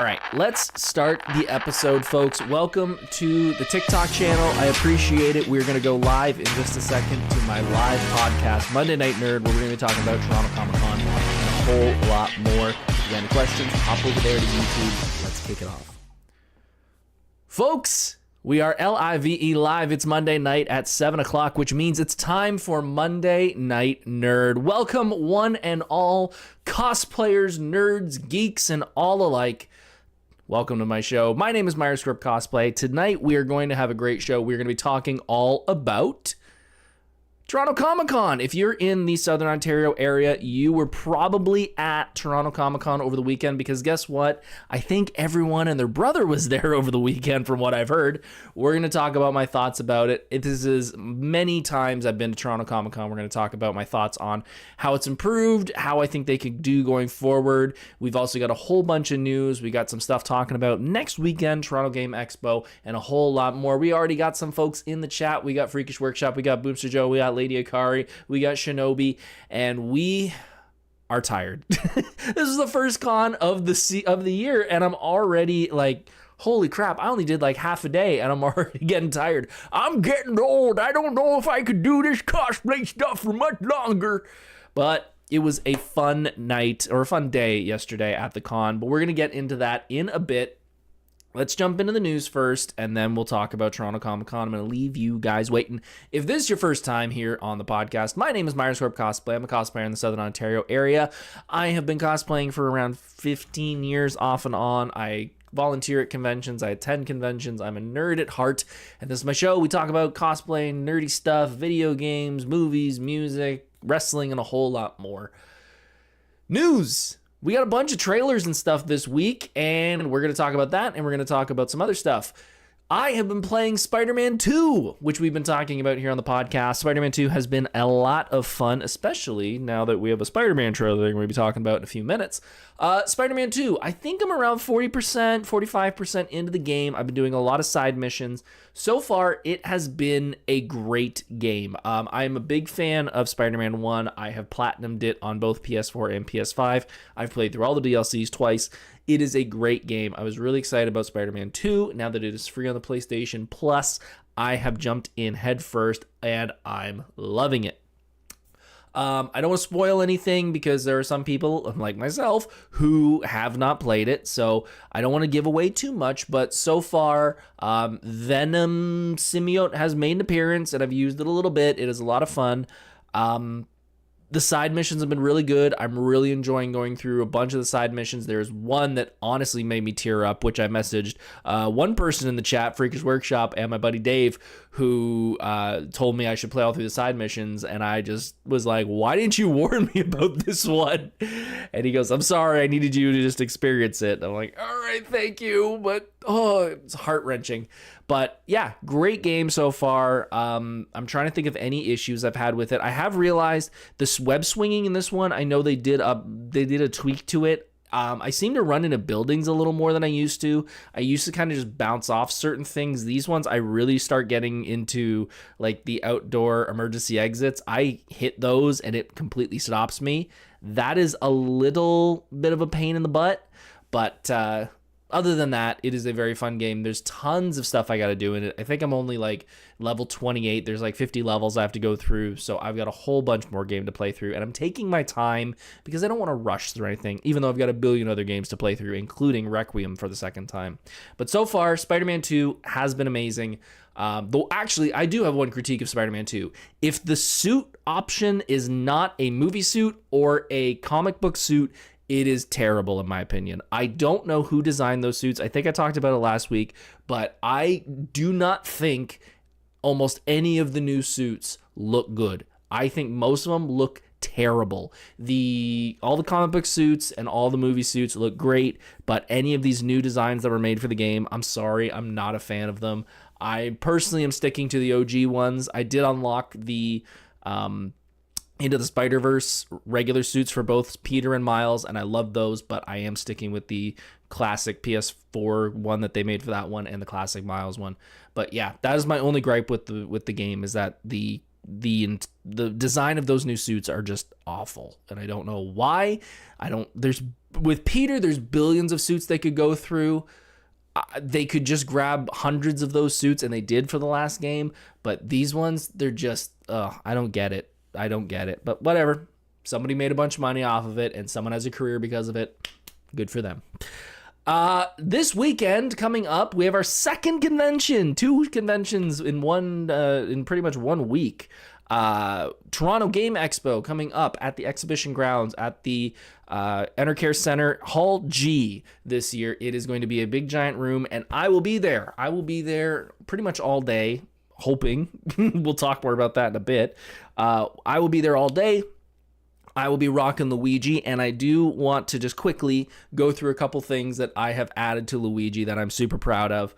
All right, let's start the episode, folks. Welcome to the TikTok channel. I appreciate it. We're going to go live in just a second to my live podcast, Monday Night Nerd, where we're going to be talking about Toronto Comic-Con and a whole lot more. If you have any questions, hop over there to YouTube. Let's kick it off. Folks, we are LIVE live. It's Monday night at 7 o'clock, which means it's time for Monday Night Nerd. Welcome, one and all cosplayers, nerds, geeks, and all alike. Welcome to my show. My name is Corp Cosplay. Tonight we are going to have a great show. We're going to be talking all about Toronto Comic-Con. If you're in the Southern Ontario area, you were probably at Toronto Comic-Con over the weekend because guess what? I think everyone and their brother was there over the weekend from what I've heard. We're going to talk about my thoughts about it. This is many times I've been to Toronto Comic-Con. We're going to talk about my thoughts on how it's improved, how I think they could do going forward. We've also got a whole bunch of news. We got some stuff talking about next weekend, Toronto Game Expo, and a whole lot more. We already got some folks in the chat. We got Freakish Workshop. We got Boomster Joe. We got Lady Akari, we got Shinobi, and we are tired. This is the first con of the year, and I'm already like, holy crap, I only did like half a day, and I'm already getting tired. I'm getting old. I don't know if I could do this cosplay stuff for much longer. But it was a fun night, or a fun day yesterday at the con, but we're going to get into that in a bit. Let's jump into the news first, and then we'll talk about Toronto Comic-Con. I'm going to leave you guys waiting. If this is your first time here on the podcast, my name is Corp Cosplay. I'm a cosplayer in the Southern Ontario area. I have been cosplaying for around 15 years off and on. I volunteer at conventions. I attend conventions. I'm a nerd at heart, and this is my show. We talk about cosplaying, nerdy stuff, video games, movies, music, wrestling, and a whole lot more. News! We got a bunch of trailers and stuff this week, and we're going to talk about that, and we're going to talk about some other stuff. I have been playing Spider-Man 2, which we've been talking about here on the podcast. Spider-Man 2 has been a lot of fun, especially now that we have a Spider-Man trailer that we're going to be talking about in a few minutes. Spider-Man 2, I think I'm around 40%, 45% into the game. I've been doing a lot of side missions. So far, it has been a great game. I'm a big fan of Spider-Man 1. I have platinumed it on both PS4 and PS5. I've played through all the DLCs twice. It is a great game. I was really excited about Spider-Man 2. Now that it is free on the PlayStation Plus, I have jumped in head first, and I'm loving it. I don't want to spoil anything because there are some people, like myself, who have not played it, so I don't want to give away too much, but so far, Venom Symbiote has made an appearance, and I've used it a little bit. It is a lot of fun. The side missions have been really good. I'm really enjoying going through a bunch of the side missions. There's one that honestly made me tear up, which I messaged one person in the chat, Freakish Workshop, and my buddy Dave, who told me I should play all through the side missions, and I just was like, why didn't you warn me about this one? And he goes, I'm sorry, I needed you to just experience it. And I'm like, all right, thank you, but it's heart-wrenching. But yeah, great game so far. I'm trying to think of any issues I've had with it. I have realized this web swinging in this one, I know they did a tweak to it. I seem to run into buildings a little more than I used to. I used to kind of just bounce off certain things. These ones, I really start getting into like the outdoor emergency exits. I hit those and it completely stops me. That is a little bit of a pain in the butt, but other than that, it is a very fun game. There's tons of stuff I got to do in it. I think I'm only like level 28. There's like 50 levels I have to go through. So I've got a whole bunch more game to play through. And I'm taking my time because I don't want to rush through anything, even though I've got a billion other games to play through, including Requiem for the second time. But so far, Spider-Man 2 has been amazing. Though actually, I do have one critique of Spider-Man 2. If the suit option is not a movie suit or a comic book suit, it is terrible in my opinion. I don't know who designed those suits. I think I talked about it last week, but I do not think almost any of the new suits look good. I think most of them look terrible. All the comic book suits and all the movie suits look great, but any of these new designs that were made for the game, I'm sorry, I'm not a fan of them. I personally am sticking to the OG ones. I did unlock the Into the Spider-Verse regular suits for both Peter and Miles, and I love those, but I am sticking with the classic PS4 one that they made for that one and the classic Miles one. But yeah, that is my only gripe with the game, is that the the design of those new suits are just awful, and I don't know why. With Peter, there's billions of suits they could go through. They could just grab hundreds of those suits, and they did for the last game. But these ones, they're just, I don't get it. But whatever. Somebody made a bunch of money off of it, and someone has a career because of it. Good for them. This weekend coming up, we have our second convention. 2 conventions in pretty much 1 week. Toronto Game Expo coming up at the exhibition grounds at the Enercare Center, Hall G this year. It is going to be a big giant room, and I will be there. I will be there pretty much all day, hoping. We'll talk more about that in a bit. I will be there all day. I will be rocking Luigi, and I do want to just quickly go through a couple things that I have added to Luigi that I'm super proud of.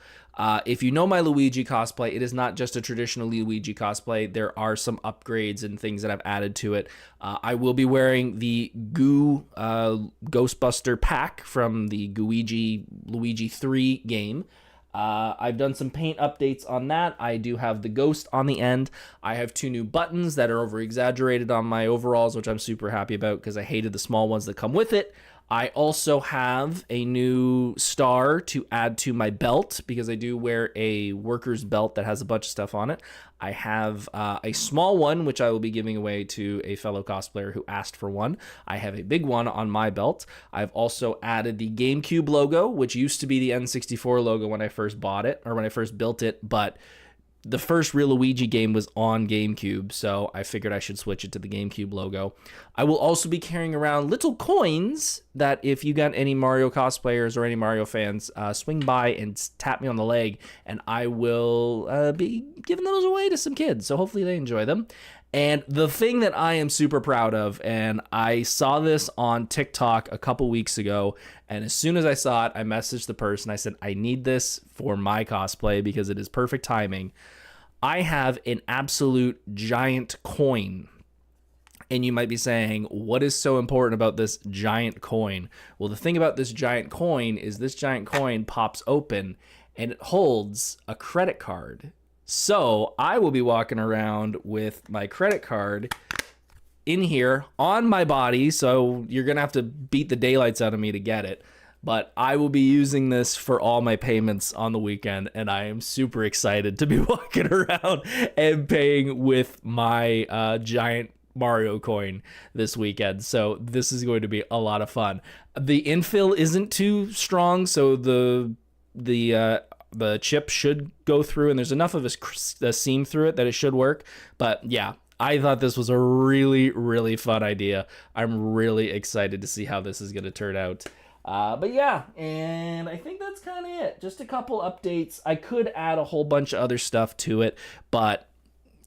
If you know my Luigi cosplay, it is not just a traditional Luigi cosplay. There are some upgrades and things that I've added to it. I will be wearing the Goo Ghostbuster pack from the Luigi 3 game. I've done some paint updates on that. I do have the ghost on the end. I have 2 new buttons that are over exaggerated on my overalls, which I'm super happy about because I hated the small ones that come with it. I also have a new star to add to my belt because I do wear a worker's belt that has a bunch of stuff on it. I have a small one, which I will be giving away to a fellow cosplayer who asked for one. I have a big one on my belt. I've also added the GameCube logo, which used to be the N64 logo when I first bought it, or when I first built it, but the first real Luigi game was on GameCube, so I figured I should switch it to the GameCube logo. I will also be carrying around little coins that if you got any Mario cosplayers or any Mario fans, swing by and tap me on the leg, and I will be giving those away to some kids, so hopefully they enjoy them. And the thing that I am super proud of, and I saw this on TikTok a couple weeks ago, and as soon as I saw it, I messaged the person. I said, I need this for my cosplay because it is perfect timing. I have an absolute giant coin. And you might be saying, what is so important about this giant coin? Well, the thing about this giant coin is this giant coin pops open and it holds a credit card. So I will be walking around with my credit card in here on my body. So you're going to have to beat the daylights out of me to get it. But I will be using this for all my payments on the weekend. And I am super excited to be walking around and paying with my giant Mario coin this weekend. So this is going to be a lot of fun. The infill isn't too strong. So the chip should go through, and there's enough of a seam through it that it should work. But yeah, I thought this was a really, really fun idea. I'm really excited to see how this is going to turn out. But yeah, and I think that's kind of it. Just a couple updates. I could add a whole bunch of other stuff to it, but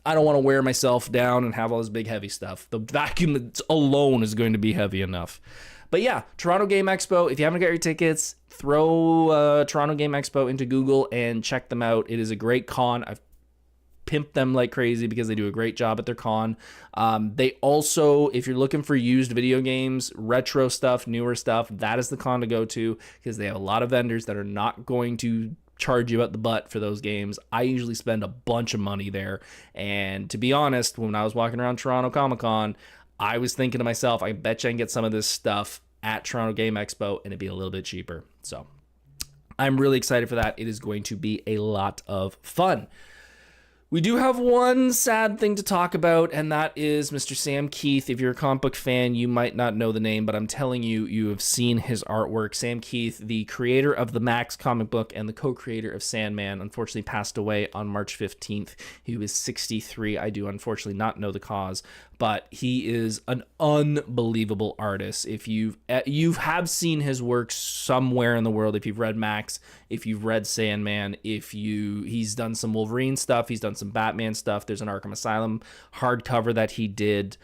I don't want to wear myself down and have all this big heavy stuff. The vacuum alone is going to be heavy enough. But yeah, Toronto Game Expo, if you haven't got your tickets, throw Toronto Game Expo into Google and check them out. It is a great con. I've pimped them like crazy because they do a great job at their con. They also, if you're looking for used video games, retro stuff, newer stuff, that is the con to go to because they have a lot of vendors that are not going to charge you at the butt for those games. I usually spend a bunch of money there. And to be honest, when I was walking around Toronto Comic-Con, I was thinking to myself, I bet you I can get some of this stuff at Toronto Game Expo and it'd be a little bit cheaper. So I'm really excited for that. It is going to be a lot of fun. We do have one sad thing to talk about, and that is Mr. Sam Keith. If you're a comic book fan, you might not know the name, but I'm telling you, you have seen his artwork. Sam Keith, the creator of the Max comic book and the co-creator of Sandman, unfortunately passed away on March 15th. He was 63. I do unfortunately not know the cause, but he is an unbelievable artist. If you have seen his work somewhere in the world, if you've read Max, if you've read Sandman, he's done some Wolverine stuff, he's done some Batman stuff. There's an Arkham Asylum hardcover that he did.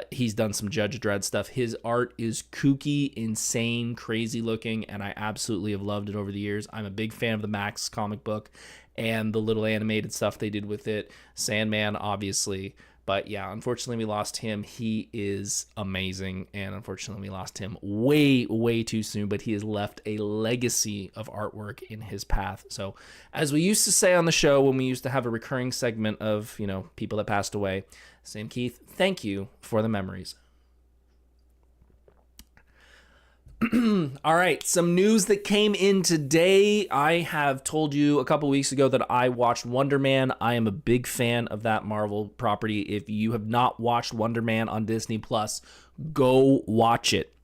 He's done some Judge Dredd stuff. His art is kooky, insane, crazy looking, and I absolutely have loved it over the years. I'm a big fan of the Max comic book and the little animated stuff they did with it. Sandman, obviously. But yeah, unfortunately, we lost him. He is amazing. And unfortunately, we lost him way, way too soon. But he has left a legacy of artwork in his path. So as we used to say on the show when we used to have a recurring segment of, people that passed away, Sam Keith, thank you for the memories. All right, some news that came in today. I have told you a couple weeks ago that I watched Wonder Man. I am a big fan of that Marvel property. If you have not watched Wonder Man on Disney Plus, go watch it.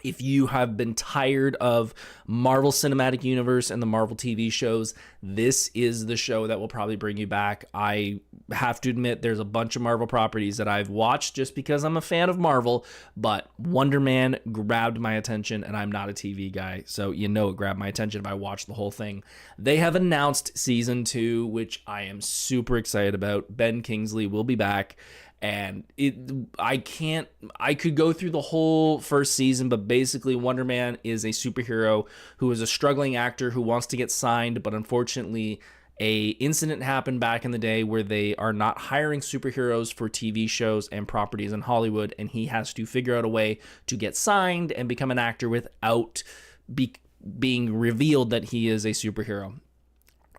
If you have been tired of Marvel Cinematic Universe and the Marvel TV shows, this is the show that will probably bring you back. I have to admit, there's a bunch of Marvel properties that I've watched just because I'm a fan of Marvel, but Wonder Man grabbed my attention, and I'm not a TV guy, so it grabbed my attention if I watched the whole thing. They have announced season 2, which I am super excited about. Ben Kingsley will be back. And I could go through the whole first season, but basically Wonder Man is a superhero who is a struggling actor who wants to get signed, but unfortunately a incident happened back in the day where they are not hiring superheroes for TV shows and properties in Hollywood, and he has to figure out a way to get signed and become an actor without being revealed that he is a superhero.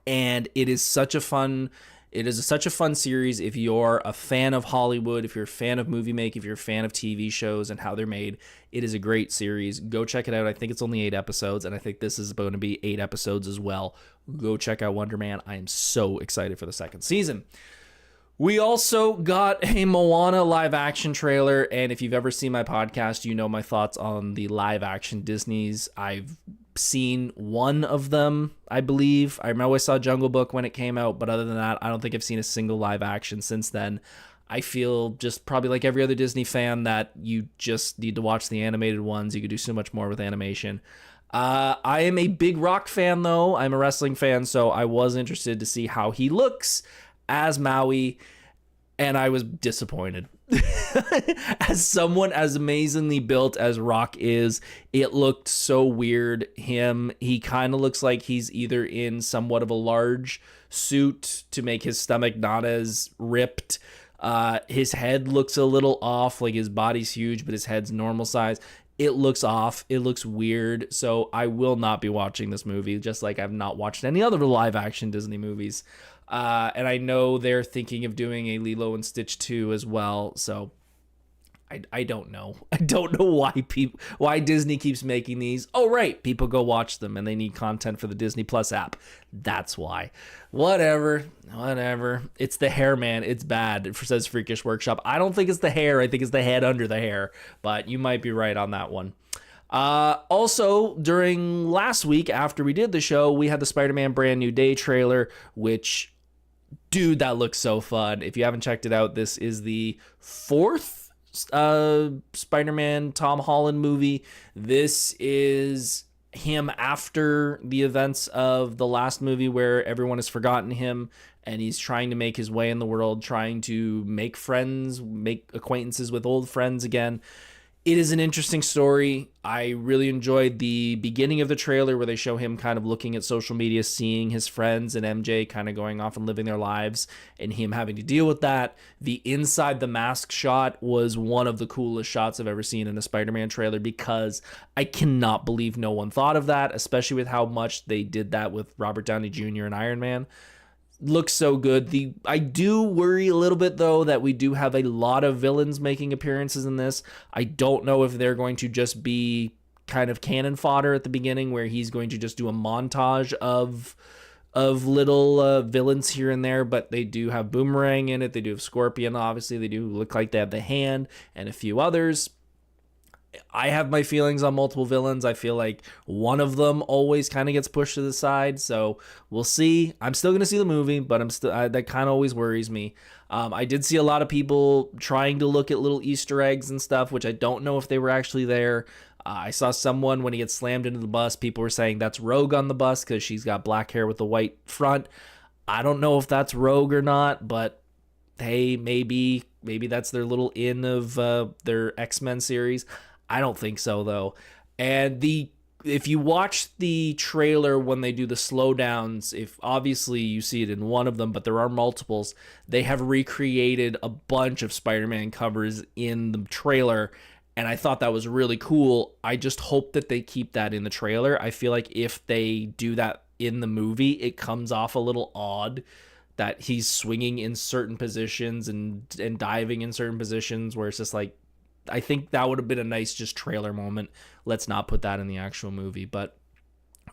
And it is such a fun series. If you're a fan of Hollywood, if you're a fan of movie making, if you're a fan of TV shows and how they're made, it is a great series. Go check it out. I think it's only 8 episodes, and I think this is going to be 8 episodes as well. Go check out Wonder Man. I am so excited for the second season. We also got a Moana live action trailer, and if you've ever seen my podcast, you know my thoughts on the live action Disneys. I've seen one of them, I believe. I always saw Jungle Book when it came out, but other than that, I don't think I've seen a single live action since then. I feel just probably like every other Disney fan that you just need to watch the animated ones. You could do so much more with animation. I am a big Rock fan, though. I'm a wrestling fan, so I was interested to see how he looks as Maui, and I was disappointed. As someone as amazingly built as Rock is, it looked so weird. He kind of looks like he's either in somewhat of a large suit to make his stomach not as ripped. His head looks a little off, like his body's huge, but his head's normal size. It looks off. It looks weird. So I will not be watching this movie, just like I've not watched any other live action Disney movies. And I know they're thinking of doing a Lilo and Stitch 2 as well. So I don't know. I don't know why Disney keeps making these. Oh, right. People go watch them and they need content for the Disney Plus app. That's why. Whatever. It's the hair, man. It's bad, says Freakish Workshop. I don't think it's the hair. I think it's the head under the hair. But you might be right on that one. Also, during last week after we did the show, we had the Spider-Man Brand New Day trailer, which, dude, that looks so fun. If you haven't checked it out, this is the 4th Spider-Man Tom Holland movie. This is him after the events of the last movie where everyone has forgotten him and he's trying to make his way in the world, trying to make friends, make acquaintances with old friends again. It is an interesting story. I really enjoyed the beginning of the trailer where they show him kind of looking at social media, seeing his friends and MJ kind of going off and living their lives and him having to deal with that. The inside the mask shot was one of the coolest shots I've ever seen in a Spider-Man trailer because I cannot believe no one thought of that, especially with how much they did that with Robert Downey Jr. and Iron Man. Looks so good. I do worry a little bit, though, that we do have a lot of villains making appearances in this. I don't know if they're going to just be kind of cannon fodder at the beginning where he's going to just do a montage of little villains here and there, but they do have Boomerang in it. They do have Scorpion, obviously. They do look like they have the Hand and a few others. I have my feelings on multiple villains. I feel like one of them always kind of gets pushed to the side, so we'll see. I'm still going to see the movie, but that kind of always worries me. I did see a lot of people trying to look at little Easter eggs and stuff, which I don't know if they were actually there. I saw someone, when he gets slammed into the bus, people were saying that's Rogue on the bus because she's got black hair with a white front. I don't know if that's Rogue or not, but hey, maybe that's their little in of their X-Men series. I don't think so, though. And the if you watch the trailer when they do the slowdowns, if obviously you see it in one of them, but there are multiples, they have recreated a bunch of Spider-Man covers in the trailer, and I thought that was really cool. I just hope that they keep that in the trailer. I feel like if they do that in the movie, it comes off a little odd that he's swinging in certain positions and diving in certain positions where it's just like, I think that would have been a nice just trailer moment. Let's not put that in the actual movie. But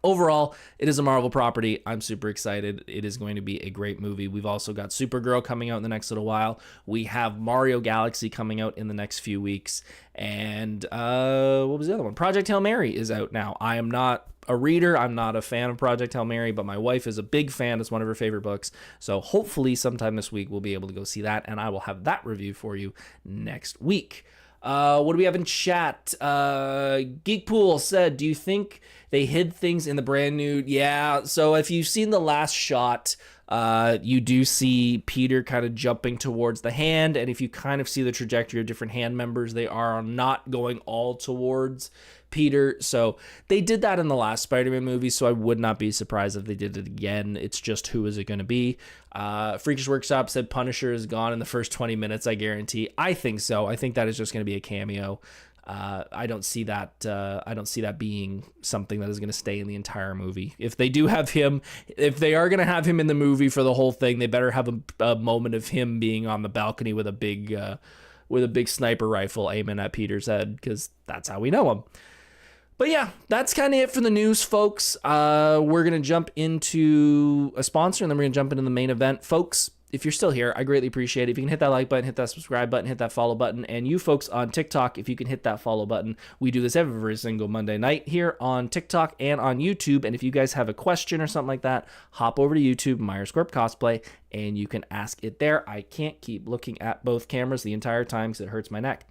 overall, it is a Marvel property. I'm super excited. It is going to be a great movie. We've also got Supergirl coming out in the next little while. We have Mario Galaxy coming out in the next few weeks. And what was the other one? Project Hail Mary is out now. I am not a reader. I'm not a fan of Project Hail Mary, but my wife is a big fan. It's one of her favorite books. So hopefully sometime this week we'll be able to go see that, and I will have that review for you next week. What do we have in chat? Geekpool said, do you think they hid things in the brand new? Yeah, so if you've seen the last shot, you do see Peter kind of jumping towards the hand, and if you kind of see the trajectory of different hand members, they are not going all towards Peter. So they did that in the last Spider-Man movie, so I would not be surprised if they did it again. It's just, who is it going to be? Freakish Workshop said Punisher is gone in the first 20 minutes, I guarantee. I think so. I think that is just going to be a cameo. I don't see that. I don't see that being something that is going to stay in the entire movie. If they do have him, if they are going to have him in the movie for the whole thing, they better have a moment of him being on the balcony with a big sniper rifle aiming at Peter's head, because that's how we know him. But yeah, that's kind of it for the news, folks. We're going to jump into a sponsor, and then we're going to jump into the main event. Folks, if you're still here, I greatly appreciate it. If you can hit that like button, hit that subscribe button, hit that follow button. And you folks on TikTok, if you can hit that follow button. We do this every single Monday night here on TikTok and on YouTube. And if you guys have a question or something like that, hop over to YouTube, Corp Cosplay, and you can ask it there. I can't keep looking at both cameras the entire time because it hurts my neck.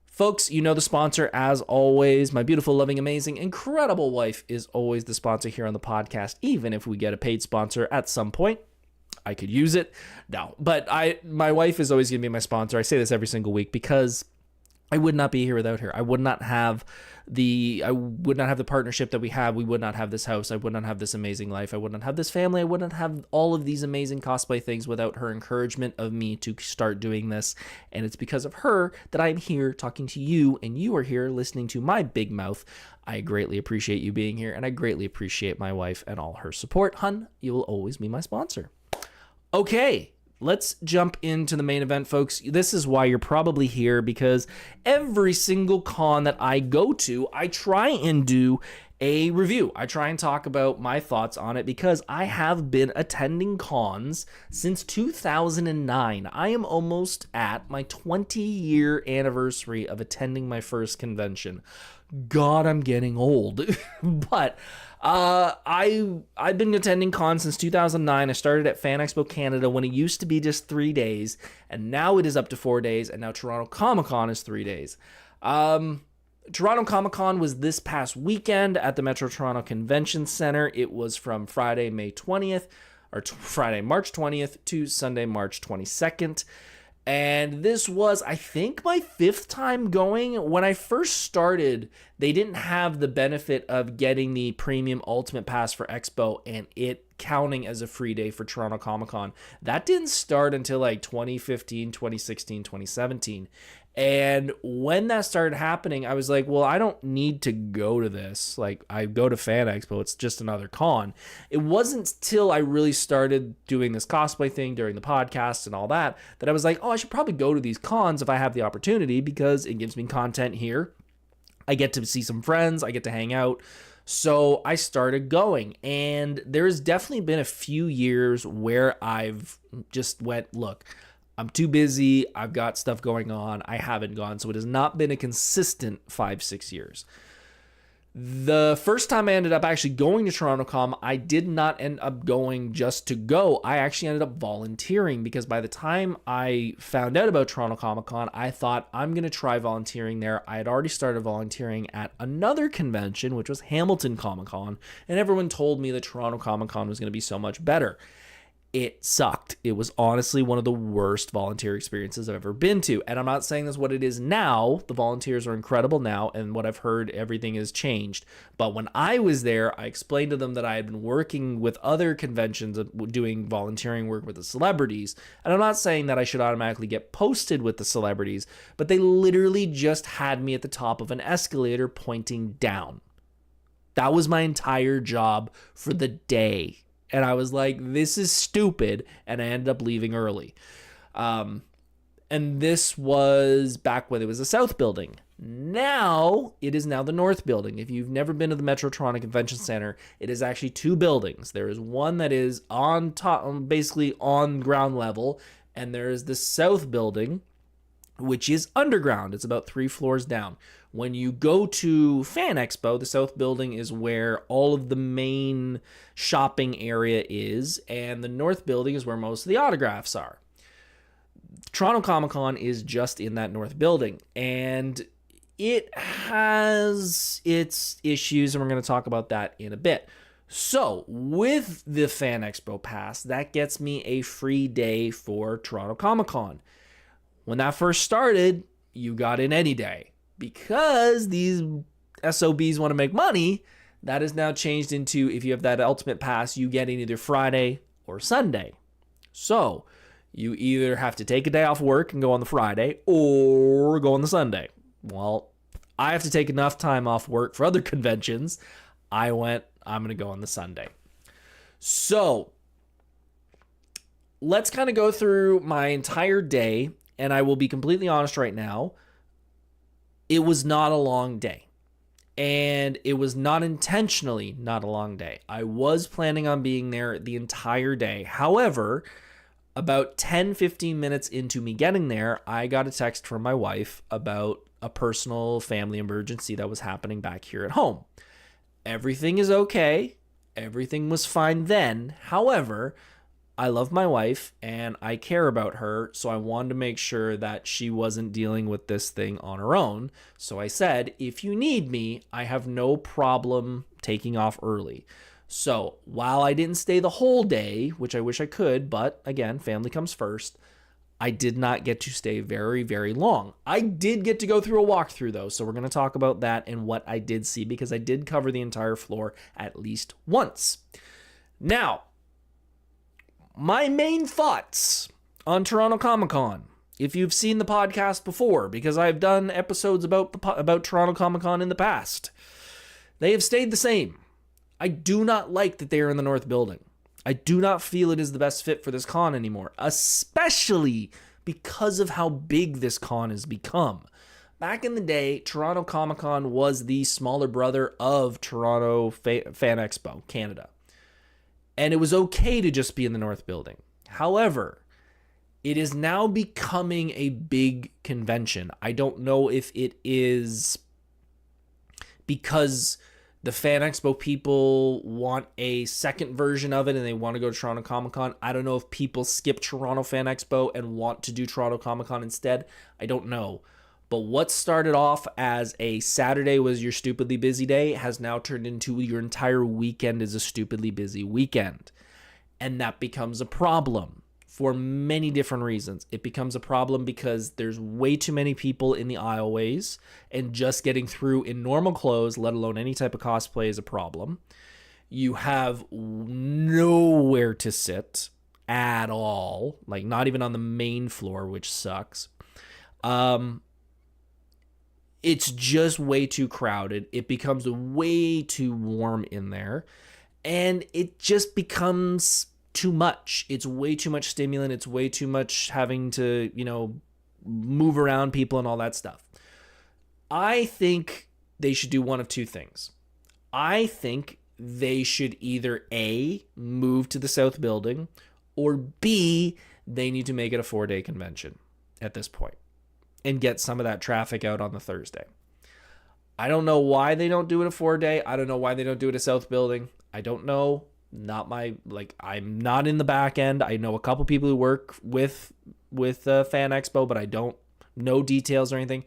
Folks, you know the sponsor, as always. My beautiful, loving, amazing, incredible wife is always the sponsor here on the podcast, even if we get a paid sponsor at some point. I could use it. No, but my wife is always going to be my sponsor. I say this every single week because I would not be here without her. I would not have the partnership that we have. We would not have this house. I would not have this amazing life. I would not have this family. I would not have all of these amazing cosplay things without her encouragement of me to start doing this. And it's because of her that I'm here talking to you, and you are here listening to my big mouth. I greatly appreciate you being here, and I greatly appreciate my wife and all her support. Hun, you will always be my sponsor. Okay, let's jump into the main event, folks. This is why you're probably here, because every single con that I go to, I try and do a review. I try and talk about my thoughts on it because I have been attending cons since 2009. I am almost at my 20-year anniversary of attending my first convention. God, I'm getting old. But I've been attending cons since 2009. I started at Fan Expo Canada when it used to be just 3 days, and now it is up to 4 days, and now Toronto Comic Con is 3 days. Toronto Comic Con was this past weekend at the Metro Toronto Convention Center. It was from Friday, March 20th to Sunday, March 22nd. And this was, I think, my 5th time going. When I first started, they didn't have the benefit of getting the premium ultimate pass for Expo and it counting as a free day for Toronto Comic Con. That didn't start until like 2015, 2016, 2017. And when that started happening, I was like, well, I don't need to go to this. Like, I go to Fan Expo. It's just another con. It wasn't till I really started doing this cosplay thing during the podcast and all that I was like, oh, I should probably go to these cons if I have the opportunity because it gives me content here. I get to see some friends. I get to hang out. So I started going. And there's definitely been a few years where I've just went, look, I'm too busy. I've got stuff going on. I haven't gone. So it has not been a consistent 5-6 years. The first time I ended up actually going to TorontoCom, I did not end up going just to go. I actually ended up volunteering because by the time I found out about Toronto Comic Con, I thought I'm going to try volunteering there. I had already started volunteering at another convention, which was Hamilton Comic Con, and everyone told me that Toronto Comic Con was going to be so much better. It sucked. It was honestly one of the worst volunteer experiences I've ever been to. And I'm not saying that's what it is now. The volunteers are incredible now. And what I've heard, everything has changed. But when I was there, I explained to them that I had been working with other conventions, doing volunteering work with the celebrities. And I'm not saying that I should automatically get posted with the celebrities, but they literally just had me at the top of an escalator pointing down. That was my entire job for the day. And I was like, this is stupid. And I ended up leaving early. And this was back when it was the South Building. Now, it is now the North Building. If you've never been to the Metro Toronto Convention Center, it is actually two buildings. There is one that is on top, basically on ground level. And there is the South Building, which is underground. It's about 3 floors down. When you go to Fan Expo, the South Building is where all of the main shopping area is, and the North Building is where most of the autographs are. Toronto Comic Con is just in that North Building, and it has its issues, and we're going to talk about that in a bit. So, with the Fan Expo pass, that gets me a free day for Toronto Comic Con. When that first started, you got in any day. Because these SOBs want to make money, that is now changed into, if you have that ultimate pass, you get in either Friday or Sunday. So you either have to take a day off work and go on the Friday or go on the Sunday. Well, I have to take enough time off work for other conventions. I'm going to go on the Sunday. So let's kind of go through my entire day, and I will be completely honest right now. It was not a long day, and it was not intentionally not a long day. I was planning on being there the entire day. However, about 10-15 minutes into me getting there, I got a text from my wife about a personal family emergency that was happening back here at home. Everything is okay. Everything was fine then. However, I love my wife and I care about her, so I wanted to make sure that she wasn't dealing with this thing on her own. So I said, if you need me, I have no problem taking off early. So while I didn't stay the whole day, which I wish I could, but again, family comes first, I did not get to stay very, very long. I did get to go through a walkthrough though, so we're going to talk about that and what I did see, because I did cover the entire floor at least once. Now, my main thoughts on Toronto Comic Con. If you've seen the podcast before, because I've done episodes about Toronto Comic Con in the past, they have stayed the same. I do not like that they are in the North Building. I do not feel it is the best fit for this con anymore, especially because of how big this con has become. Back in the day, Toronto Comic Con was the smaller brother of Toronto Fan Expo, Canada. And it was okay to just be in the North Building. However, it is now becoming a big convention. I don't know if it is because the Fan Expo people want a second version of it and they want to go to Toronto Comic Con. I don't know if people skip Toronto Fan Expo and want to do Toronto Comic Con instead. I don't know. But what started off as a Saturday was your stupidly busy day has now turned into your entire weekend is a stupidly busy weekend. And that becomes a problem for many different reasons. It becomes a problem because there's way too many people in the aisleways, and just getting through in normal clothes, let alone any type of cosplay, is a problem. You have nowhere to sit at all, like not even on the main floor, which sucks. It's just way too crowded. It becomes way too warm in there. And it just becomes too much. It's way too much stimulant. It's way too much having to, move around people and all that stuff. I think they should do one of two things. I think they should either A, move to the South Building, or B, they need to make it a 4-day convention at this point and get some of that traffic out on the Thursday. I don't know why they don't do it a 4-day. I don't know why they don't do it a South Building. I don't know. I'm not in the back end. I know a couple people who work with Fan Expo, but I don't know details or anything.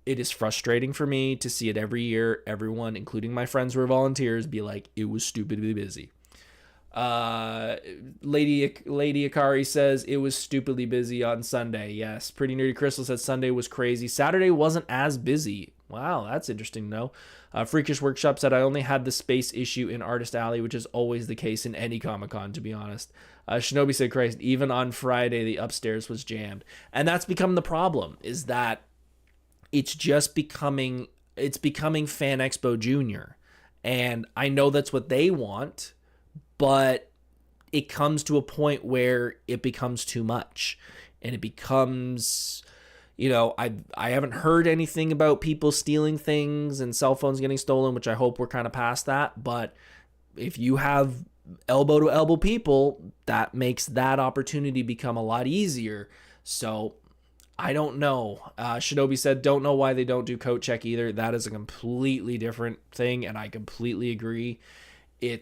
It is frustrating for me to see it every year. Everyone, including my friends who are volunteers, be like, it was stupidly busy. Lady Akari says it was stupidly busy on Sunday. Yes. Pretty Nerdy Crystal said Sunday was crazy. Saturday wasn't as busy. Wow, that's interesting to know. Freakish Workshop said I only had the space issue in Artist Alley, which is always the case in any Comic-Con, to be honest. Shinobi said, Christ, even on Friday, the upstairs was jammed. And that's become the problem, is that it's becoming Fan Expo Junior. And I know that's what they want, but it comes to a point where it becomes too much. And it becomes, I haven't heard anything about people stealing things and cell phones getting stolen, which I hope we're kind of past that. But if you have elbow to elbow people, that makes that opportunity become a lot easier. So I don't know. Shinobi said, don't know why they don't do coat check either. That is a completely different thing, and I completely agree. I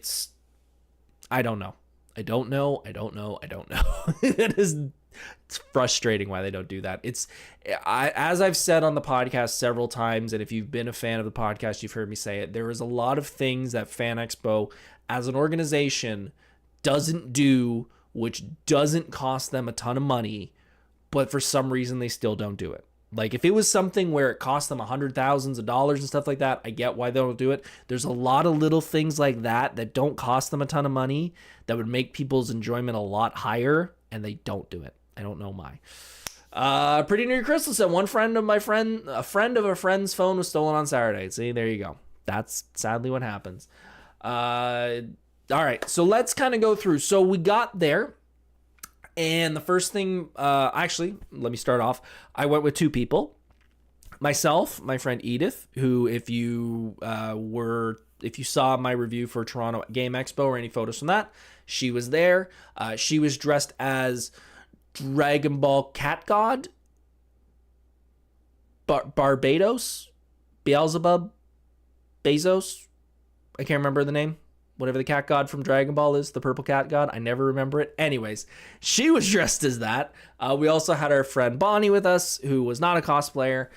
don't know. It's frustrating why they don't do that. As I've said on the podcast several times, and if you've been a fan of the podcast, you've heard me say it, there is a lot of things that Fan Expo as an organization doesn't do, which doesn't cost them a ton of money, but for some reason they still don't do it. Like if it was something where it cost them $100,000s and stuff like that, I get why they don't do it. There's a lot of little things like that don't cost them a ton of money that would make people's enjoyment a lot higher, and they don't do it. I don't know why. Pretty New Crystal said a friend of a friend's phone was stolen on Saturday. See, there you go. That's sadly what happens. All right, so let's kind of go through. So we got there. And the first thing, actually, let me start off. I went with two people. Myself, my friend Edith, who if you saw my review for Toronto Game Expo or any photos from that, she was there. She was dressed as Dragon Ball Cat God, Barbados, Beelzebub, Bezos. I can't remember the name. Whatever the cat god from Dragon Ball is, the purple cat god. I never remember it. Anyways, she was dressed as that. We also had our friend Bonnie with us, who was not a cosplayer.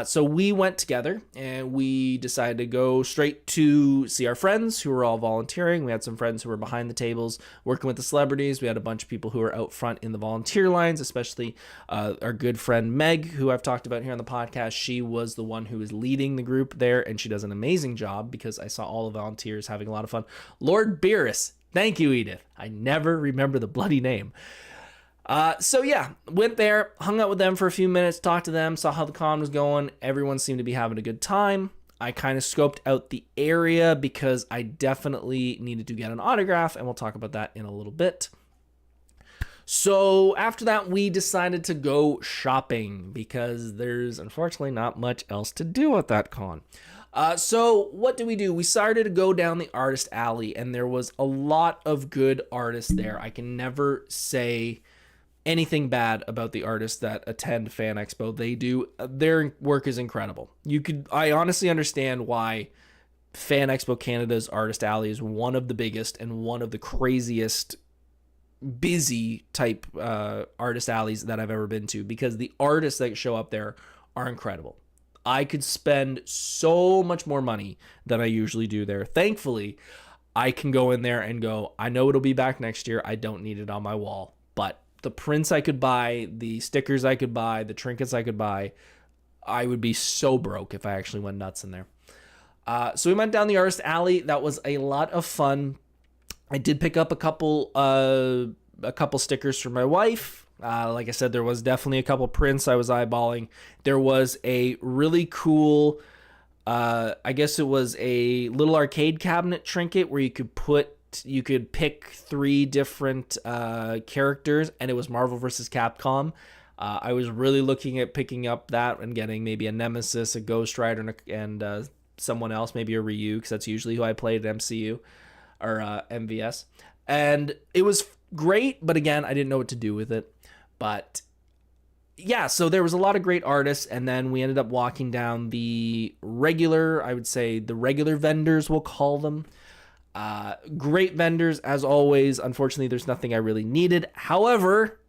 So we went together and we decided to go straight to see our friends who were all volunteering. We had some friends who were behind the tables working with the celebrities. We had a bunch of people who were out front in the volunteer lines, especially our good friend Meg, who I've talked about here on the podcast. She was the one who was leading the group there, and she does an amazing job because I saw all the volunteers having a lot of fun. Lord Beerus. Thank you, Edith. I never remember the bloody name. So yeah, went there, hung out with them for a few minutes, talked to them, saw how the con was going. Everyone seemed to be having a good time. I kind of scoped out the area because I definitely needed to get an autograph, and we'll talk about that in a little bit. So after that, we decided to go shopping because there's unfortunately not much else to do at that con. So what do? We started to go down the artist alley, and there was a lot of good artists there. I can never say anything bad about the artists that attend Fan Expo. Their work is incredible. I honestly understand why Fan Expo Canada's Artist Alley is one of the biggest and one of the craziest busy type artist alleys that I've ever been to, because the artists that show up there are incredible. I could spend so much more money than I usually do there. Thankfully, I can go in there and go, I know it'll be back next year. I don't need it on my wall. But the prints I could buy, the stickers I could buy, the trinkets I could buy, I would be so broke if I actually went nuts in there. So we went down the artist alley. That was a lot of fun. I did pick up a couple stickers for my wife. Like I said, there was definitely a couple prints I was eyeballing. There was a really cool, I guess it was a little arcade cabinet trinket where you could pick 3 different characters, and it was Marvel vs. Capcom. I was really looking at picking up that and getting maybe a Nemesis, a Ghost Rider, and someone else, maybe a Ryu, because that's usually who I played at MCU or MVS. And it was great, but again, I didn't know what to do with it. But yeah, so there was a lot of great artists, and then we ended up walking down the regular vendors, we'll call them. Great vendors, as always. Unfortunately, there's nothing I really needed. However,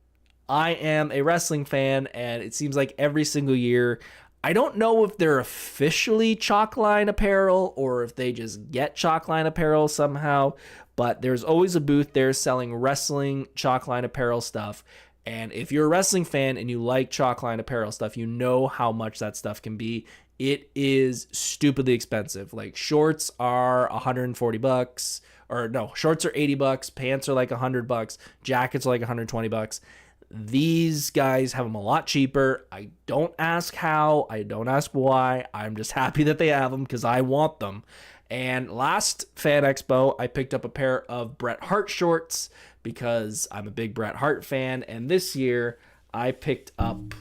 I am a wrestling fan, and it seems like every single year I don't know if they're officially Chalkline apparel or if they just get Chalkline apparel somehow, but there's always a booth there selling wrestling Chalkline apparel stuff. And if you're a wrestling fan and you like Chalkline apparel stuff, you know how much that stuff can be. It is stupidly expensive. Like shorts are $140, or no, shorts are $80, pants are like $100, jackets are like $120. These guys have them a lot cheaper. I don't ask how, I don't ask why. I'm just happy that they have them because I want them. And last Fan Expo, I picked up a pair of Bret Hart shorts because I'm a big Bret Hart fan. And this year, I picked up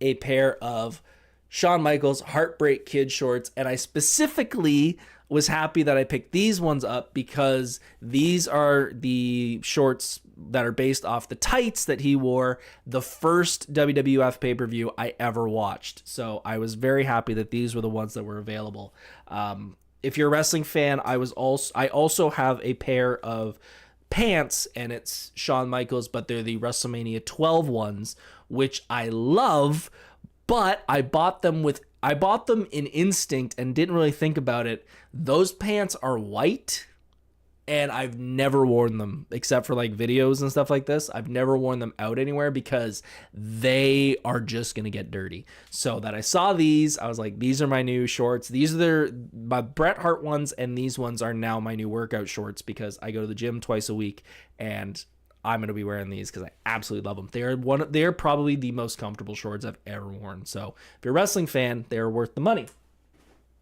a pair of Shawn Michaels Heartbreak Kid shorts. And I specifically was happy that I picked these ones up because these are the shorts that are based off the tights that he wore the first WWF pay-per-view I ever watched. So I was very happy that these were the ones that were available. If you're a wrestling fan, I also have a pair of pants, and it's Shawn Michaels, but they're the WrestleMania 12 ones, which I love, but I bought them in instinct and didn't really think about it. Those pants are white, and I've never worn them except for like videos and stuff like this. I've never worn them out anywhere because they are just going to get dirty. So that I saw these, I was like, these are my new shorts. These are my Bret Hart ones, and these ones are now my new workout shorts because I go to the gym twice a week, and I'm going to be wearing these because I absolutely love them. They're probably the most comfortable shorts I've ever worn. So if you're a wrestling fan, they're worth the money.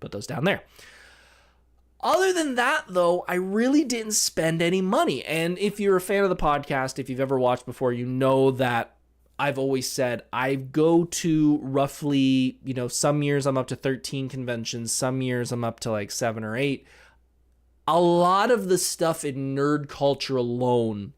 Put those down there. Other than that, though, I really didn't spend any money. And if you're a fan of the podcast, if you've ever watched before, you know that I've always said I go to roughly, some years I'm up to 13 conventions. Some years I'm up to like 7 or 8. A lot of the stuff in nerd culture alone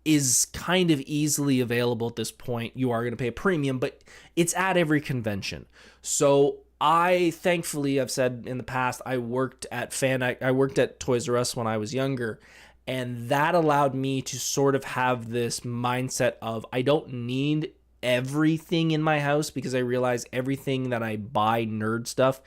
is kind of easily available at this point. You are going to pay a premium, but it's at every convention. So thankfully, I've said in the past, I worked at Toys R Us when I was younger, and that allowed me to sort of have this mindset of I don't need everything in my house because I realize everything that I buy nerd stuff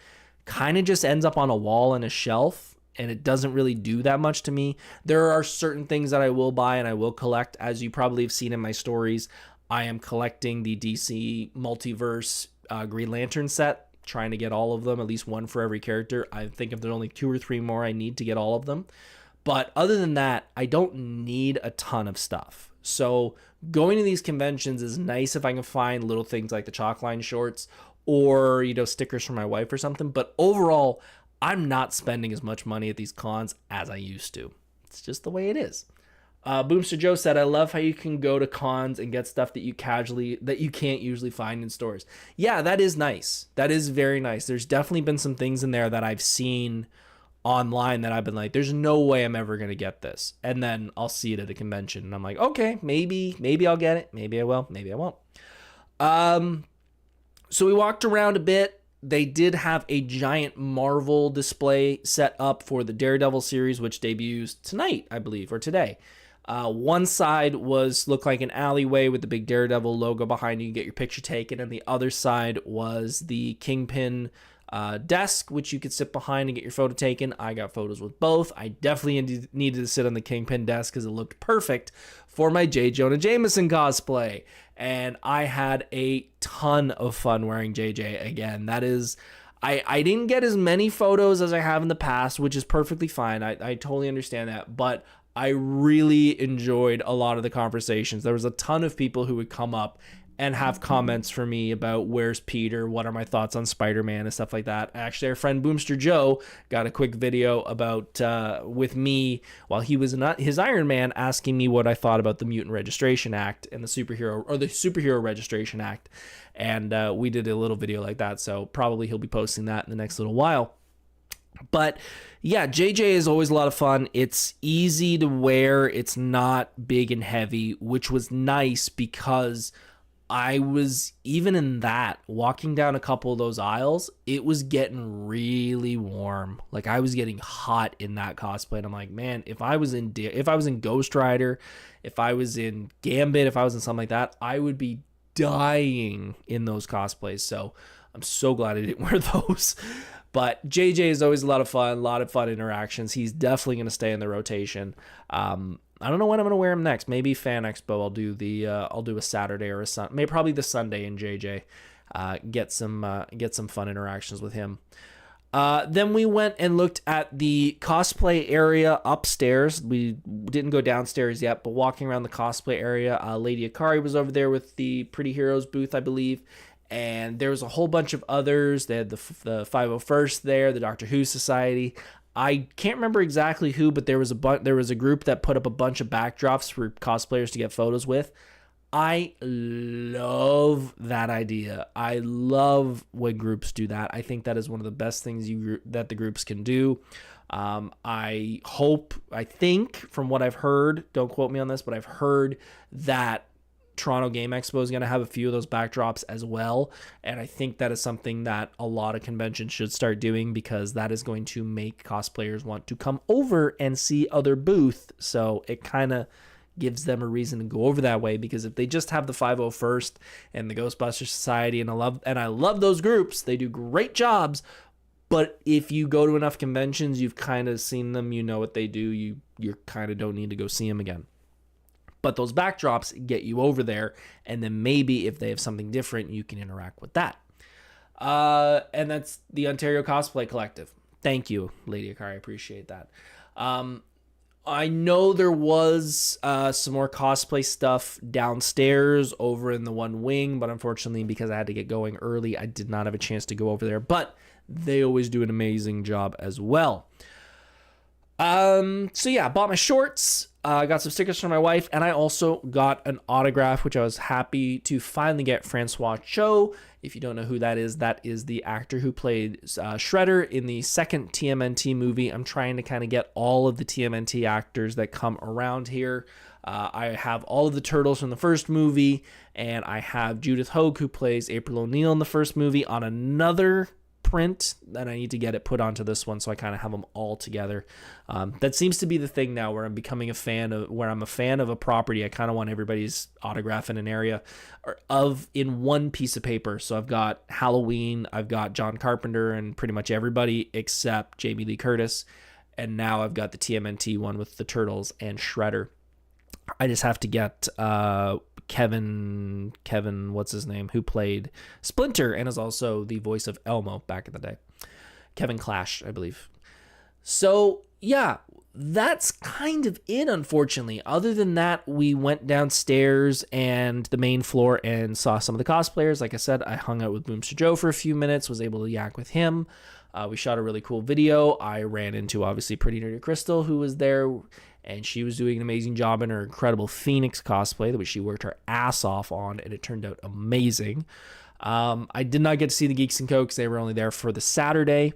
kind of just ends up on a wall and a shelf, and it doesn't really do that much to me. There are certain things that I will buy and I will collect. As you probably have seen in my stories, I am collecting the DC Multiverse Green Lantern set, trying to get all of them, at least one for every character. I think if there's only 2 or 3 more, I need to get all of them. But other than that, I don't need a ton of stuff. So going to these conventions is nice if I can find little things like the Chalkline shorts or, stickers for my wife or something. But overall, I'm not spending as much money at these cons as I used to. It's just the way it is. Boomster Joe said, I love how you can go to cons and get stuff that you can't usually find in stores. Yeah, that is nice. That is very nice. There's definitely been some things in there that I've seen online that I've been like, there's no way I'm ever going to get this. And then I'll see it at a convention and I'm like, okay, maybe I'll get it. Maybe I will. Maybe I won't. So we walked around a bit. They did have a giant Marvel display set up for the Daredevil series, which debuts tonight, I believe, or today. One side looked like an alleyway with the big Daredevil logo behind you. You get your picture taken. And the other side was the Kingpin desk, which you could sit behind and get your photo taken. I got photos with both. I definitely needed to sit on the Kingpin desk because it looked perfect for my J. Jonah Jameson cosplay. And I had a ton of fun wearing JJ again. That is... I didn't get as many photos as I have in the past, which is perfectly fine. I totally understand that. But I really enjoyed a lot of the conversations. There was a ton of people who would come up and have comments for me about where's Peter, what are my thoughts on Spider-Man and stuff like that. Actually, our friend Boomster Joe got a quick video about with me while he was in his Iron Man, asking me what I thought about the Mutant Registration Act and the Superhero Registration Act. And we did a little video like that, so probably he'll be posting that in the next little while. But yeah, JJ is always a lot of fun. It's easy to wear. It's not big and heavy, which was nice because I was, even in that, walking down a couple of those aisles, it was getting really warm. Like I was getting hot in that cosplay. And I'm like, man, if I was in Ghost Rider, if I was in Gambit, if I was in something like that, I would be dying in those cosplays. So I'm so glad I didn't wear those. But JJ is always a lot of fun interactions. He's definitely going to stay in the rotation. I don't know when I'm going to wear him next. Maybe Fan Expo. I'll do a Saturday or a Sunday, maybe probably the Sunday in JJ. Get some fun interactions with him. Then we went and looked at the cosplay area upstairs. We didn't go downstairs yet, but walking around the cosplay area, Lady Akari was over there with the Pretty Heroes booth, I believe. And there was a whole bunch of others. They had the 501st there, the Doctor Who Society. I can't remember exactly who, but there was a group that put up a bunch of backdrops for cosplayers to get photos with. I love that idea. I love when groups do that. I think that is one of the best things that the groups can do. I think from what I've heard, don't quote me on this, but I've heard that Toronto Game Expo is going to have a few of those backdrops as well. And I think that is something that a lot of conventions should start doing, because that is going to make cosplayers want to come over and see other booth. So it kind of gives them a reason to go over that way, because if they just have the 501st and the Ghostbusters Society, and I love those groups, they do great jobs. But if you go to enough conventions, you've kind of seen them, you know what they do, you kind of don't need to go see them again. But those backdrops get you over there, and then maybe if they have something different, you can interact with that. And that's the Ontario Cosplay Collective. Thank you, Lady Akari. I appreciate that. I know there was some more cosplay stuff downstairs over in the one wing, but unfortunately, because I had to get going early, I did not have a chance to go over there. But they always do an amazing job as well. So yeah, bought my shorts. I got some stickers for my wife, and I also got an autograph, which I was happy to finally get. Francois Cho, if you don't know who that is the actor who played Shredder in the second TMNT movie. I'm trying to kind of get all of the TMNT actors that come around here. I have all of the turtles from the first movie, and I have Judith Hoag, who plays April O'Neil in the first movie, on another print, and I need to get it put onto this one, so I kind of have them all together. That seems to be the thing now, where I'm becoming a fan of a property. I kind of want everybody's autograph in an area in one piece of paper. So I've got Halloween, I've got John Carpenter, and pretty much everybody except Jamie Lee Curtis, and now I've got the TMNT one with the Turtles and Shredder. I just have to get Kevin, what's his name, who played Splinter and is also the voice of Elmo back in the day. Kevin Clash, I believe. So, yeah, that's kind of it, unfortunately. Other than that, we went downstairs and the main floor and saw some of the cosplayers. Like I said, I hung out with Boomster Joe for a few minutes, was able to yak with him. We shot a really cool video. I ran into, obviously, Pretty Nerdy Crystal, who was there, and she was doing an amazing job in her incredible Phoenix cosplay, which she worked her ass off on, and it turned out amazing. I did not get to see the Geeks & Co. because they were only there for the Saturday.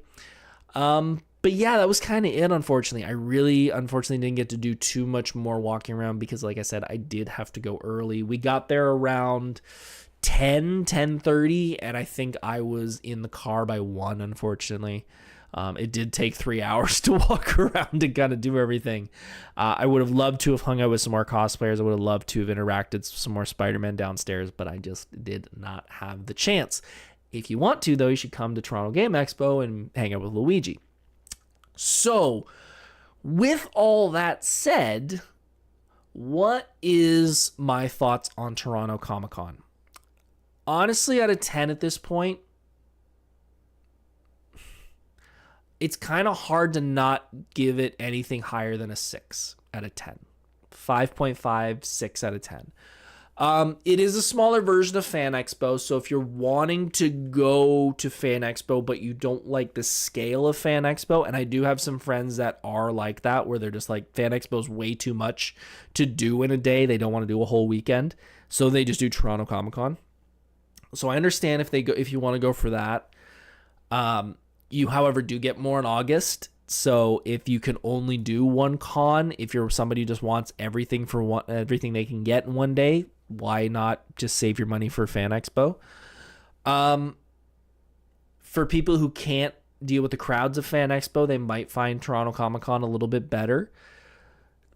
But yeah, that was kind of it, unfortunately. I really, unfortunately, didn't get to do too much more walking around because, like I said, I did have to go early. We got there around 10:30, and I think I was in the car by 1, unfortunately. It did take 3 hours to walk around and kind of do everything. I would have loved to have hung out with some more cosplayers. I would have loved to have interacted with some more Spider-Man downstairs, but I just did not have the chance. If you want to, though, you should come to Toronto Game Expo and hang out with Luigi. So, with all that said, what is my thoughts on Toronto Comic-Con? Honestly, out of 10 at this point, it's kind of hard to not give it anything higher than a 6 out of 10. 5.5, 6 out of 10. It is a smaller version of Fan Expo, so if you're wanting to go to Fan Expo, but you don't like the scale of Fan Expo, and I do have some friends that are like that, where they're just like, Fan Expo is way too much to do in a day. They don't want to do a whole weekend, so they just do Toronto Comic-Con. So I understand if you want to go for that. You, however, do get more in August. So if you can only do one con, if you're somebody who just wants everything they can get in one day, why not just save your money for Fan Expo? For people who can't deal with the crowds of Fan Expo, they might find Toronto Comic-Con a little bit better.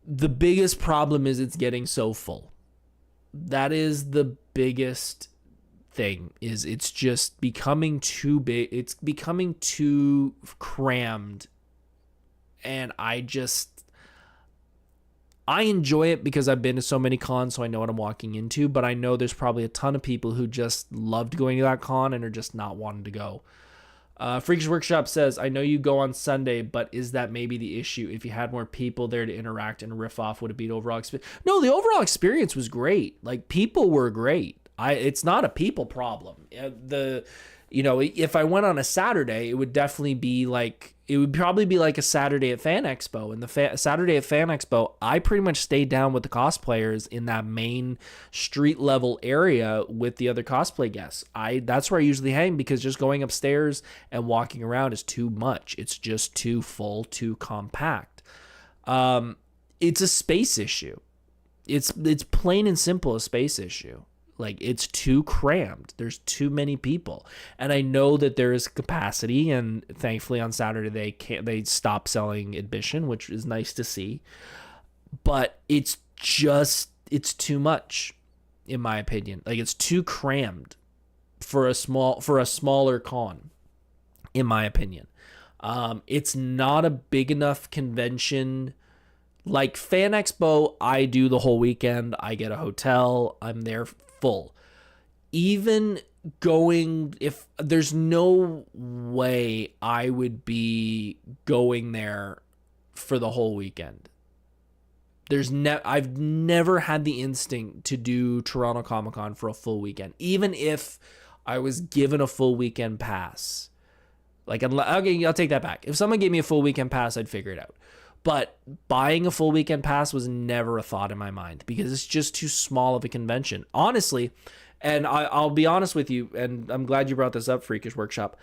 The biggest problem is it's getting so full. That is the biggest thing is it's just becoming too big. It's becoming too crammed. And I enjoy it because I've been to so many cons, so I know what I'm walking into, but I know there's probably a ton of people who just loved going to that con and are just not wanting to go. Freakish Workshop says, I know you go on Sunday, but is that maybe the issue? If you had more people there to interact and riff off, would it be the overall experience? No, the overall experience was great. Like, people were great. It's not a people problem. If I went on a Saturday, it would definitely be like, it would probably be like a Saturday at Fan Expo. And the Saturday at Fan Expo, I pretty much stayed down with the cosplayers in that main street level area with the other cosplay guests. That's where I usually hang, because just going upstairs and walking around is too much. It's just too full, too compact. It's a space issue. It's plain and simple a space issue. Like, it's too crammed. There's too many people. And I know that there is capacity, and thankfully on Saturday they stopped selling admission, which is nice to see. But it's too much, in my opinion. Like, it's too crammed for a smaller con, in my opinion. It's not a big enough convention. Like Fan Expo, I do the whole weekend. I get a hotel. I'm there full. Even going, if there's no way I would be going there for the whole weekend. I've never had the instinct to do Toronto Comic Con for a full weekend, even if I was given a full weekend pass. Like, okay, I'll take that back. If someone gave me a full weekend pass, I'd figure it out. But buying a full weekend pass was never a thought in my mind, because it's just too small of a convention. Honestly, and I'll be honest with you, and I'm glad you brought this up, Freakish Workshop.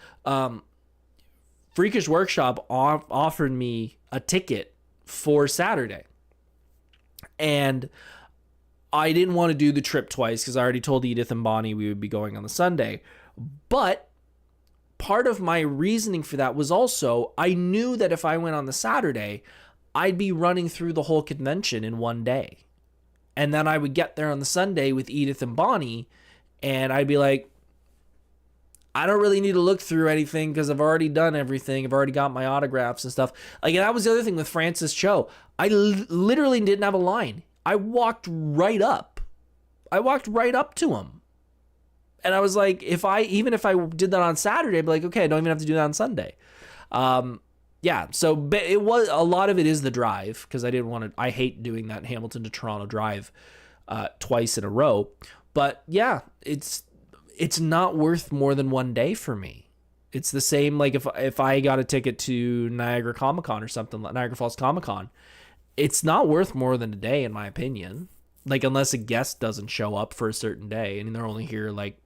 Freakish Workshop offered me a ticket for Saturday. And I didn't want to do the trip twice, because I already told Edith and Bonnie we would be going on the Sunday. But part of my reasoning for that was also, I knew that if I went on the Saturday, I'd be running through the whole convention in one day. And then I would get there on the Sunday with Edith and Bonnie, and I'd be like, I don't really need to look through anything because I've already done everything. I've already got my autographs and stuff. Like, and that was the other thing with Francis Cho. I literally didn't have a line. I walked right up. To him. And I was like, even if I did that on Saturday, I'd be like, okay, I don't even have to do that on Sunday. Yeah, so it was, a lot of it is the drive, because I hate doing that Hamilton to Toronto drive twice in a row. But yeah, it's not worth more than one day for me. It's the same, like if I got a ticket to Niagara Comic Con or something, Niagara Falls Comic Con, it's not worth more than a day, in my opinion. Like, unless a guest doesn't show up for a certain day and they're only here, like,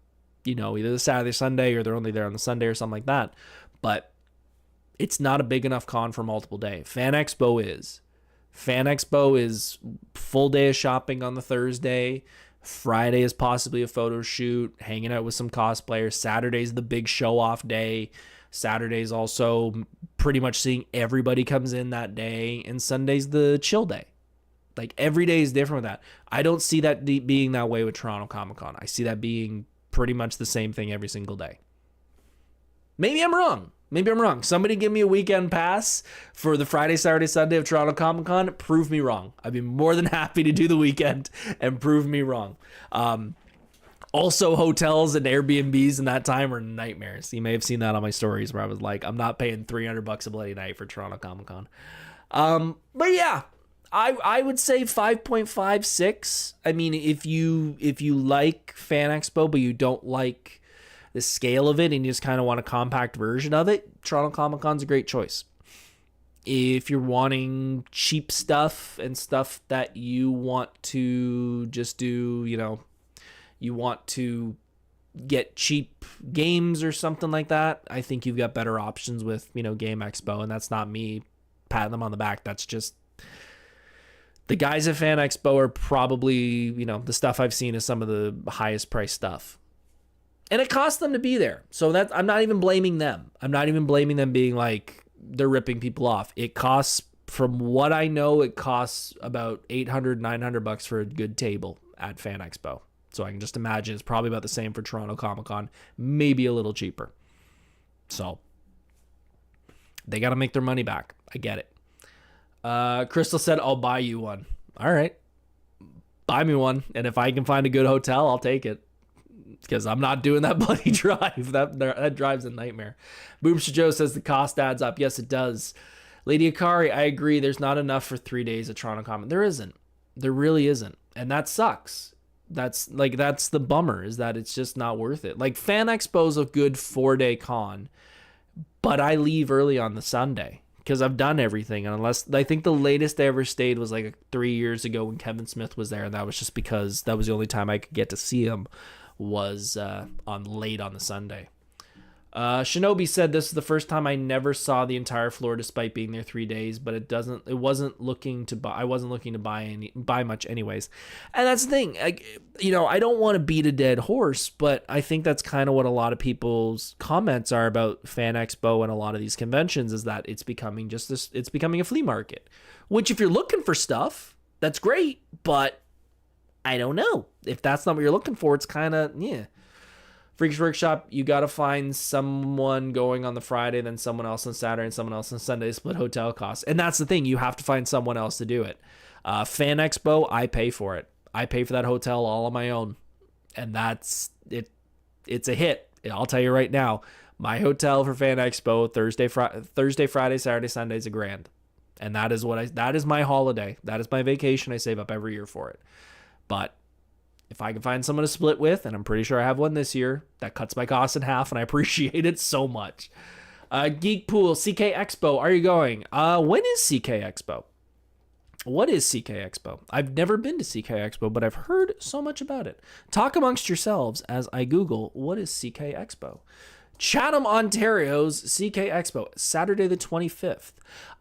either the Saturday, Sunday, or they're only there on the Sunday or something like that. But it's not a big enough con for multiple days. Fan Expo is. Fan Expo is full day of shopping on the Thursday. Friday is possibly a photo shoot, hanging out with some cosplayers. Saturday's the big show-off day. Saturday's also pretty much seeing everybody comes in that day. And Sunday's the chill day. Like, every day is different with that. I don't see that being that way with Toronto Comic Con. I see that being pretty much the same thing every single day. Maybe I'm wrong. Somebody give me a weekend pass for the Friday, Saturday, Sunday of Toronto Comic Con. Prove me wrong. I'd be more than happy to do the weekend and prove me wrong. Also, hotels and Airbnbs in that time were nightmares. You may have seen that on my stories where I was like, I'm not paying $300 a bloody night for Toronto Comic Con. But yeah, I would say 5.56. I mean, if you like Fan Expo, but you don't like the scale of it and you just kind of want a compact version of it, Toronto Comic Con's a great choice. If you're wanting cheap stuff and stuff that you want to just do, you want to get cheap games or something like that, I think you've got better options with, Game Expo. And that's not me patting them on the back. That's just, the guys at Fan Expo are probably, the stuff I've seen is some of the highest priced stuff. And it costs them to be there. So I'm not even blaming them. I'm not even blaming them being like they're ripping people off. It costs, from what I know, it costs about $800, $900 for a good table at Fan Expo. So I can just imagine it's probably about the same for Toronto Comic Con, maybe a little cheaper. So they got to make their money back. I get it. Crystal said, I'll buy you one. All right. Buy me one. And if I can find a good hotel, I'll take it. Because I'm not doing that bloody drive. That drive's a nightmare. Boomster Joe says the cost adds up. Yes, it does. Lady Akari, I agree. There's not enough for 3 days of Toronto Comic. There isn't. There really isn't. And that sucks. That's the bummer, is that it's just not worth it. Like, Fan Expo's a good 4-day con, but I leave early on the Sunday because I've done everything. And I think the latest I ever stayed was like 3 years ago when Kevin Smith was there. And that was just because that was the only time I could get to see him, was late on the Sunday. Shinobi said, this is the first time I never saw the entire floor despite being there 3 days, but I wasn't looking to buy much anyways. And that's the thing. I don't want to beat a dead horse, but I think that's kind of what a lot of people's comments are about Fan Expo and a lot of these conventions, is that it's becoming it's becoming a flea market, which if you're looking for stuff, that's great, but I don't know. If that's not what you're looking for, it's kind of, yeah. Freaks Workshop, you got to find someone going on the Friday, then someone else on Saturday, and someone else on Sunday to split hotel costs. And that's the thing. You have to find someone else to do it. Fan Expo, I pay for it. I pay for that hotel all on my own. And that's it. It's a hit. I'll tell you right now. My hotel for Fan Expo, Thursday, Friday, Saturday, Sunday is $1,000. And that is my holiday. That is my vacation. I save up every year for it. But if I can find someone to split with, and I'm pretty sure I have one this year, that cuts my costs in half, and I appreciate it so much. Geek Pool, CK Expo, are you going? When is CK Expo? What is CK Expo? I've never been to CK Expo, but I've heard so much about it. Talk amongst yourselves as I Google, what is CK Expo? Chatham, Ontario's CK Expo, Saturday the 25th.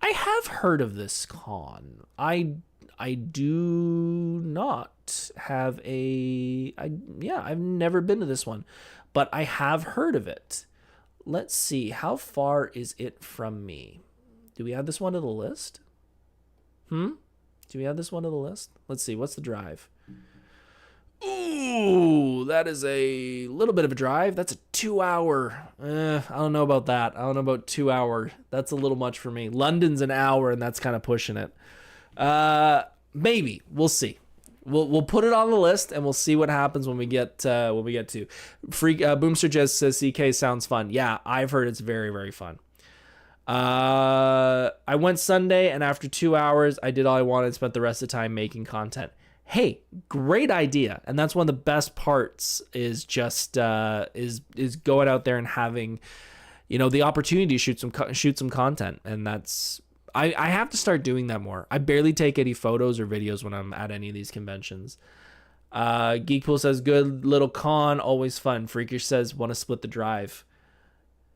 I have heard of this con. I do not have I've never been to this one, but I have heard of it. Let's see, how far is it from me? Do we add this one to the list? Do we add this one to the list? Let's see, what's the drive? Ooh, that is a little bit of a drive. That's a 2-hour. I don't know about that. I don't know about 2 hour. That's a little much for me. London's an hour, and that's kind of pushing it. Maybe we'll see. We'll put it on the list, and we'll see what happens when we get to Freak. Boomster Jazz says CK sounds fun. Yeah, I've heard it's very, very fun. I went Sunday, and after 2 hours, I did all I wanted and spent the rest of the time making content. Hey, great idea. And that's one of the best parts, is just is going out there and having, the opportunity to shoot some content. And that's, I have to start doing that more. I barely take any photos or videos when I'm at any of these conventions. Geekpool says, good little con, always fun. Freakish says, want to split the drive.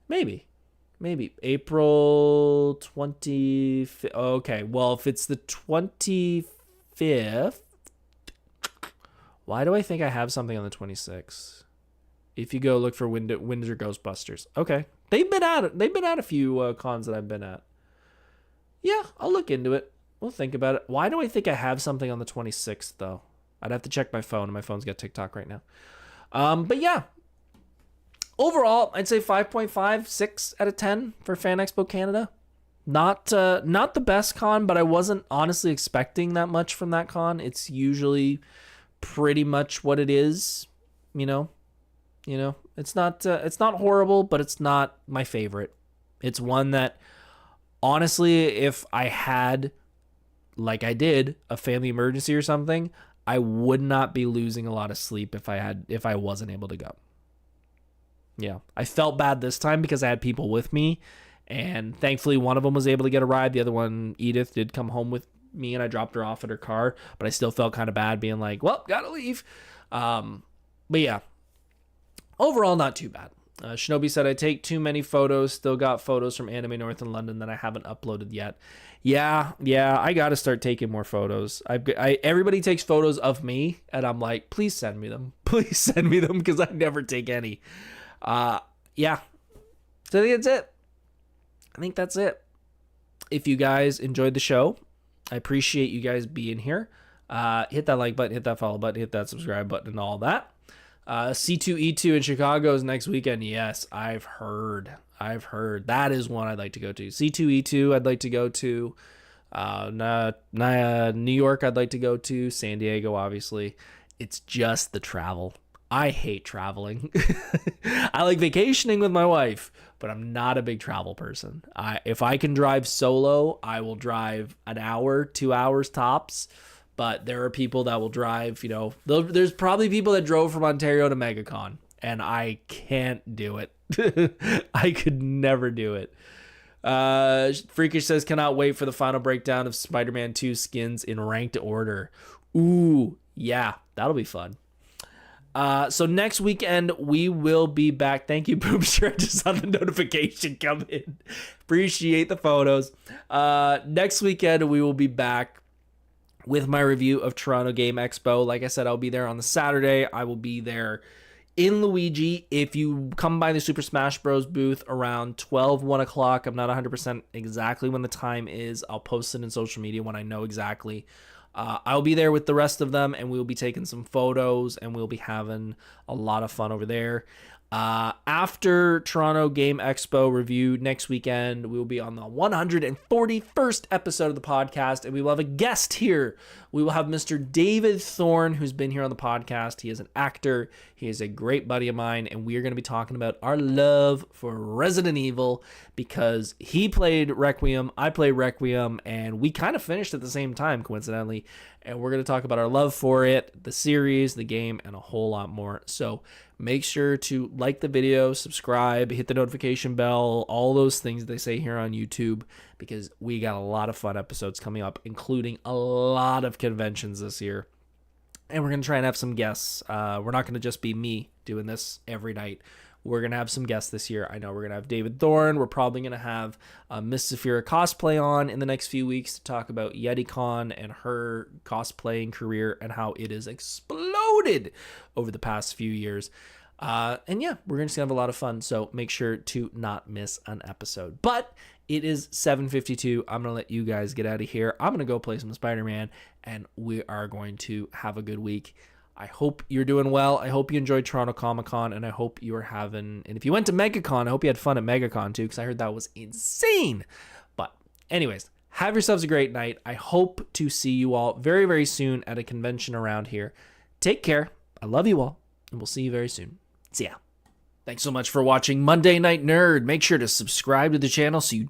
Maybe April 25th. Okay, well, if it's the 25th, why do I think I have something on the 26th? If you go look for Windsor Ghostbusters. Okay, they've been at a few cons that I've been at. Yeah, I'll look into it. We'll think about it. Why do I think I have something on the 26th, though? I'd have to check my phone. My phone's got TikTok right now. But yeah. Overall, I'd say 5.5, 6 out of 10 for Fan Expo Canada. Not the best con, but I wasn't honestly expecting that much from that con. It's usually pretty much what it is, It's not horrible, but it's not my favorite. It's one that, honestly, if I had, like I did, a family emergency or something, I would not be losing a lot of sleep if I wasn't able to go. Yeah, I felt bad this time because I had people with me, and thankfully one of them was able to get a ride. The other one, Edith, did come home with me, and I dropped her off at her car, but I still felt kind of bad being like, well, gotta leave. But yeah, overall, not too bad. Shinobi said, I take too many photos. Still got photos from Anime North in London that I haven't uploaded yet. Yeah, I got to start taking more photos. Everybody takes photos of me, and I'm like, please send me them. Please send me them, because I never take any. Yeah. So I think that's it. If you guys enjoyed the show, I appreciate you guys being here. Hit that like button, hit that follow button, hit that subscribe button, and all that. C2E2 in Chicago is next weekend. Yes, I've heard. That is one I'd like to go to. C2E2 I'd like to go to. New York I'd like to go to. San Diego, obviously. It's just the travel. I hate traveling. I like vacationing with my wife, but I'm not a big travel person. If I can drive solo, I will drive an hour, 2 hours tops. But there are people that will drive, there's probably people that drove from Ontario to MegaCon, and I can't do it. I could never do it. Freakish says, cannot wait for the final breakdown of Spider-Man 2 skins in ranked order. Ooh, yeah, that'll be fun. So next weekend, we will be back. Thank you, Boomster. I just saw the notification come in. Appreciate the photos. Next weekend, we will be back with my review of Toronto Game Expo. Like I said, I'll be there on the Saturday. I will be there in Luigi. If you come by the Super Smash Bros. Booth around 1 o'clock, I'm not 100% exactly when the time is. I'll post it in social media when I know exactly. I'll be there with the rest of them, and we'll be taking some photos, and we'll be having a lot of fun over there. After Toronto Game Expo review next weekend, we will be on the 141st episode of the podcast, and we will have a guest here. We will have Mr. David Thorne, who's been here on the podcast. He is an actor. He is a great buddy of mine, and we are going to be talking about our love for Resident Evil, because he played Requiem, I played Requiem, and we kind of finished at the same time, coincidentally, and we're going to talk about our love for it, the series, the game, and a whole lot more. So make sure to like the video, subscribe, hit the notification bell, all those things they say here on YouTube, because we got a lot of fun episodes coming up, including a lot of conventions this year. And we're going to try and have some guests. We're not going to just be me doing this every night. We're going to have some guests this year. I know we're going to have David Thorne. We're probably going to have Miss Zafira Cosplay on in the next few weeks to talk about YetiCon and her cosplaying career and how it has exploded over the past few years. And yeah, we're going to have a lot of fun. So make sure to not miss an episode. But it is 7:52. I'm going to let you guys get out of here. I'm going to go play some Spider-Man, and we are going to have a good week. I hope you're doing well. I hope you enjoyed Toronto Comic Con, and I hope you are having, and if you went to MegaCon, I hope you had fun at MegaCon too, because I heard that was insane. But anyways, have yourselves a great night. I hope to see you all very, very soon at a convention around here. Take care. I love you all, and we'll see you very soon. See ya. Thanks so much for watching Monday Night Nerd. Make sure to subscribe to the channel so you